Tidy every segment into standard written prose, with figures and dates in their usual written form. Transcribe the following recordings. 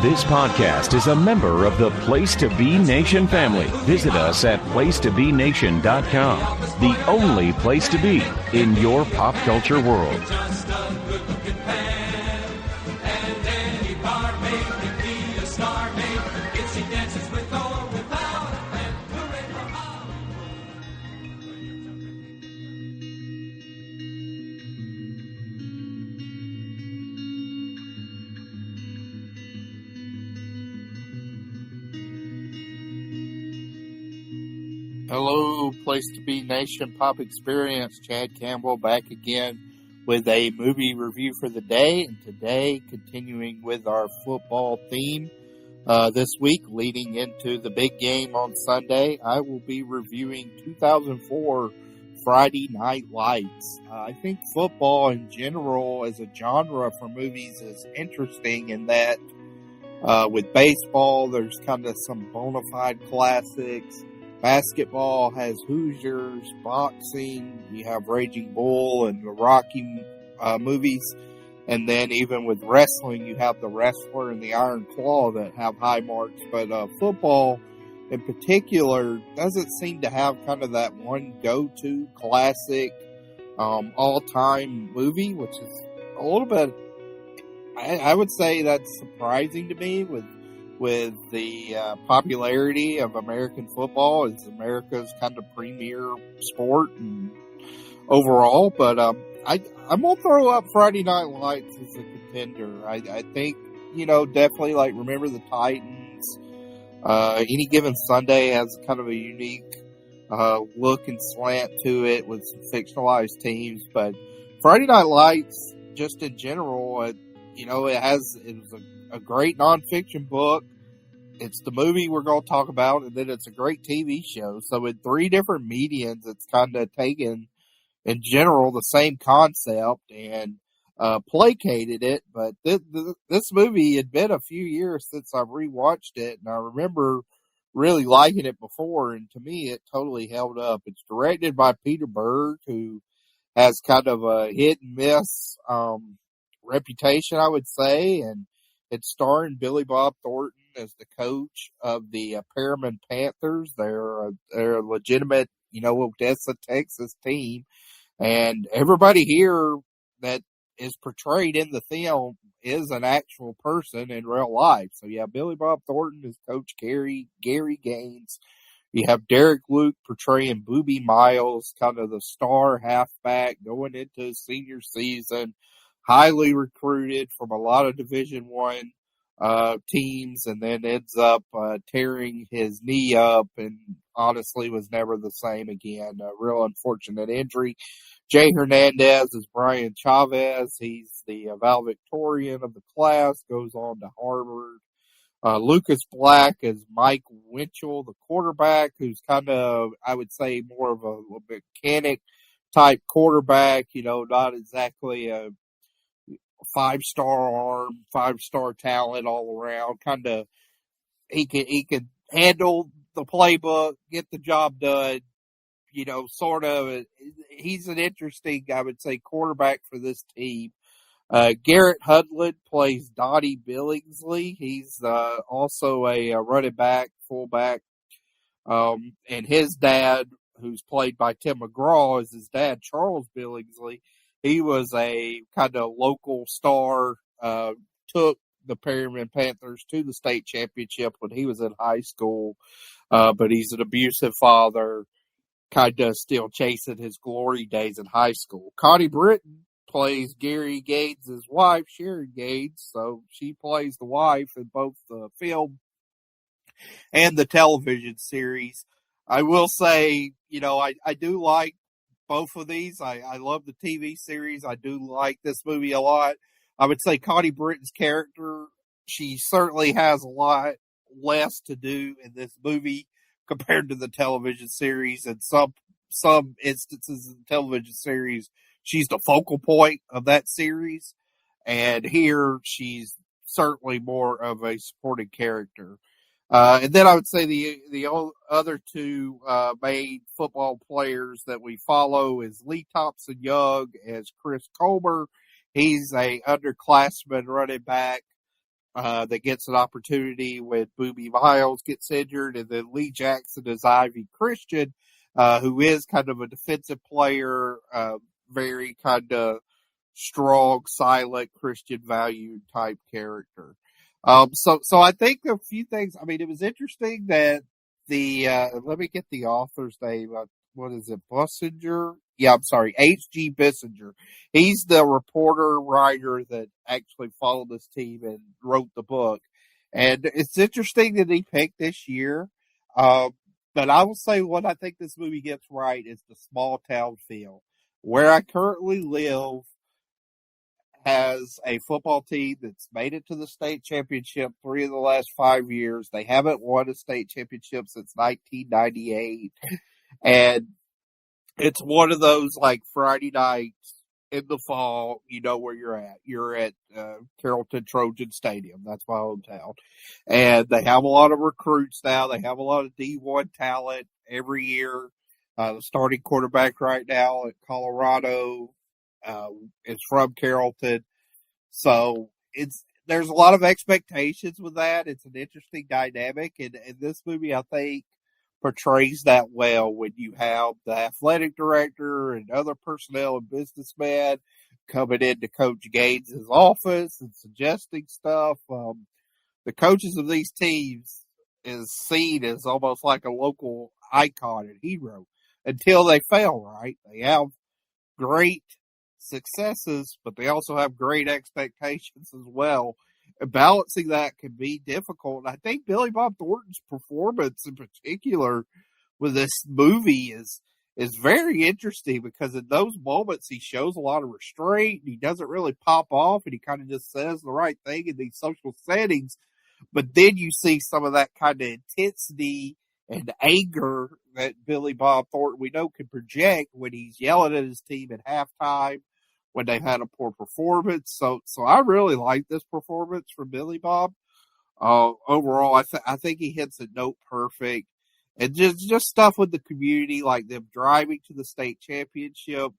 This podcast is a member of the Place to Be Nation family. Visit us at placetobenation.com, the only place to be in your pop culture world. Hello, Place to Be Nation Pop Experience. Chad Campbell back again with a movie review for the day. And today, continuing with our football theme this week, leading into the big game on Sunday, I will be reviewing 2004 Friday Night Lights. I think football in general as a genre for movies is interesting in that with baseball, there's kind of some bona fide classics. Basketball has Hoosiers, boxing, you have Raging Bull and the Rocky movies. And then even with wrestling, you have The Wrestler and the Iron Claw that have high marks. But football in particular doesn't seem to have kind of that one go-to classic all-time movie, which is a little bit, I would say that's surprising to me with the popularity of American football as America's kind of premier sport and overall. But I'm going to throw up Friday Night Lights as a contender. I think, definitely like Remember the Titans. Any Given Sunday has kind of a unique look and slant to it with some fictionalized teams. But Friday Night Lights, just in general, it was a great nonfiction book. It's the movie we're going to talk about, and then it's a great TV show. So in three different mediums, it's kind of taken, in general, the same concept and placated it. But this movie had been a few years since I've rewatched it, and I remember really liking it before, and to me, it totally held up. It's directed by Peter Berg, who has kind of a hit-and-miss reputation, I would say, and it's starring Billy Bob Thornton as the coach of the Perriman Panthers. They're a legitimate, Odessa, Texas team. And everybody here that is portrayed in the film is an actual person in real life. So you have Billy Bob Thornton as Coach Gary Gaines. You have Derek Luke portraying Booby Miles, kind of the star halfback going into his senior season, highly recruited from a lot of Division I teams, and then ends up tearing his knee up and honestly was never the same again. A real unfortunate injury. Jay Hernandez is Brian Chavez. He's the valedictorian of the class, goes on to Harvard. Lucas Black is Mike Winchell, the quarterback, who's kind of, I would say, more of a mechanic type quarterback, not exactly a five-star arm, five-star talent all around. Kind of, he can handle the playbook, get the job done, sort of. He's an interesting, I would say, quarterback for this team. Garrett Hudlin plays Dottie Billingsley. He's also a running back, fullback. And his dad, who's played by Tim McGraw, is his dad, Charles Billingsley. He was a kind of local star, took the Perriman Panthers to the state championship when he was in high school, but he's an abusive father, kind of still chasing his glory days in high school. Connie Britton plays Gary Gaines' wife, Sharon Gaines, so she plays the wife in both the film and the television series. I will say, I do like both of these. I love the TV series. I do like this movie a lot. I would say Connie Britton's character, she certainly has a lot less to do in this movie compared to the television series. In some instances in the television series, she's the focal point of that series. And here, she's certainly more of a supporting character. And then I would say the other two main football players that we follow is Lee Thompson Young as Chris Colmer. He's a underclassman running back that gets an opportunity when Boobie Miles gets injured, and then Lee Jackson as Ivy Christian, who is kind of a defensive player, very kind of strong, silent Christian value type character. So I think a few things. I mean, it was interesting that let me get the author's name. What is it? Bissinger? Yeah, I'm sorry. H.G. Bissinger. He's the reporter, writer that actually followed this team and wrote the book. And it's interesting that he picked this year. But I will say what I think this movie gets right is the small town feel. Where I currently live has a football team that's made it to the state championship 3 of the last 5 years. They haven't won a state championship since 1998. And it's one of those like Friday nights in the fall, you know where you're at. You're at Carrollton Trojan Stadium. That's my hometown. And they have a lot of recruits now. They have a lot of D1 talent every year. The starting quarterback right now at Colorado is from Carrollton. So there's a lot of expectations with that. It's an interesting dynamic. And this movie, I think, portrays that well when you have the athletic director and other personnel and businessmen coming into Coach Gaines' office and suggesting stuff. The coaches of these teams is seen as almost like a local icon and hero until they fail, right? They have great successes, but they also have great expectations as well. And balancing that can be difficult. And I think Billy Bob Thornton's performance in particular with this movie is very interesting because in those moments he shows a lot of restraint. He doesn't really pop off and he kind of just says the right thing in these social settings. But then you see some of that kind of intensity and anger that Billy Bob Thornton we know can project when he's yelling at his team at halftime when they've had a poor performance. So I really like this performance from Billy Bob. Overall, I think he hits a note perfect. And just stuff with the community, like them driving to the state championship.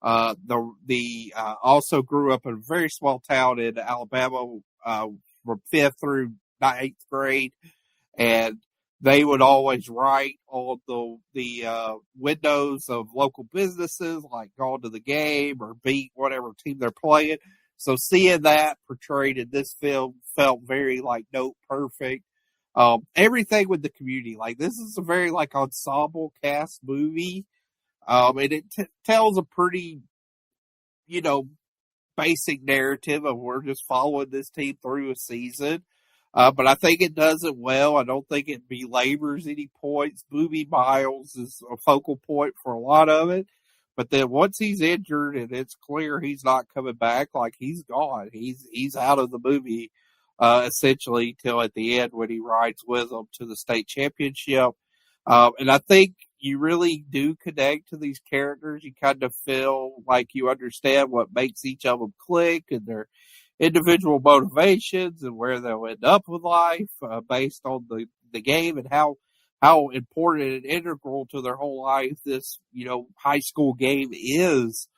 Also grew up in a very small town in Alabama, from 5th through 9th grade. And they would always write on the windows of local businesses, like going to the game or beat whatever team they're playing. So seeing that portrayed in this film felt very like note perfect. Everything with the community, like this is a very like ensemble cast movie, and it tells a pretty, basic narrative of we're just following this team through a season. But I think it does it well. I don't think it belabors any points. Boobie Miles is a focal point for a lot of it. But then once he's injured and it's clear he's not coming back, like he's gone. He's out of the movie, essentially till at the end when he rides with them to the state championship. And I think you really do connect to these characters. You kind of feel like you understand what makes each of them click and their individual motivations and where they'll end up with life based on the game and how important and integral to their whole life this, high school game is.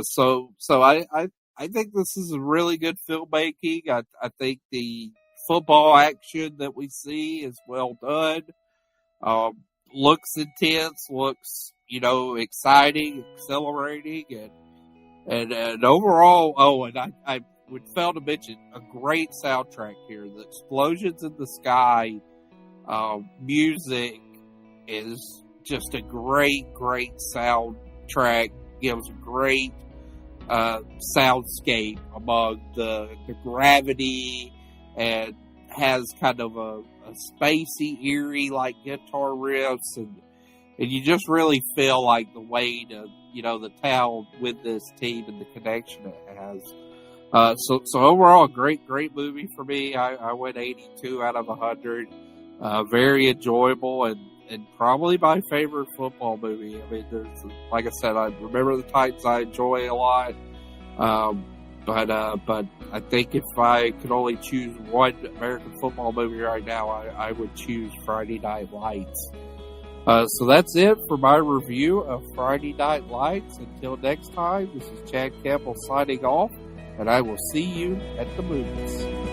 So I think this is a really good filmmaking. I think the football action that we see is well done. Looks intense, looks, exciting, exhilarating, and overall, and I would fail to mention a great soundtrack here. The explosions in the sky, music is just a great soundtrack. Gives great soundscape among the gravity and has kind of a spacey, eerie like guitar riffs and you just really feel like the weight of the town with this team and the connection it has. So overall, a great movie for me. I went 82 out of 100. Very enjoyable and probably my favorite football movie. I mean, like I said, I remember the Titans I enjoy a lot. But I think if I could only choose one American football movie right now, I would choose Friday Night Lights. So that's it for my review of Friday Night Lights. Until next time, this is Chad Campbell signing off. And I will see you at the movies.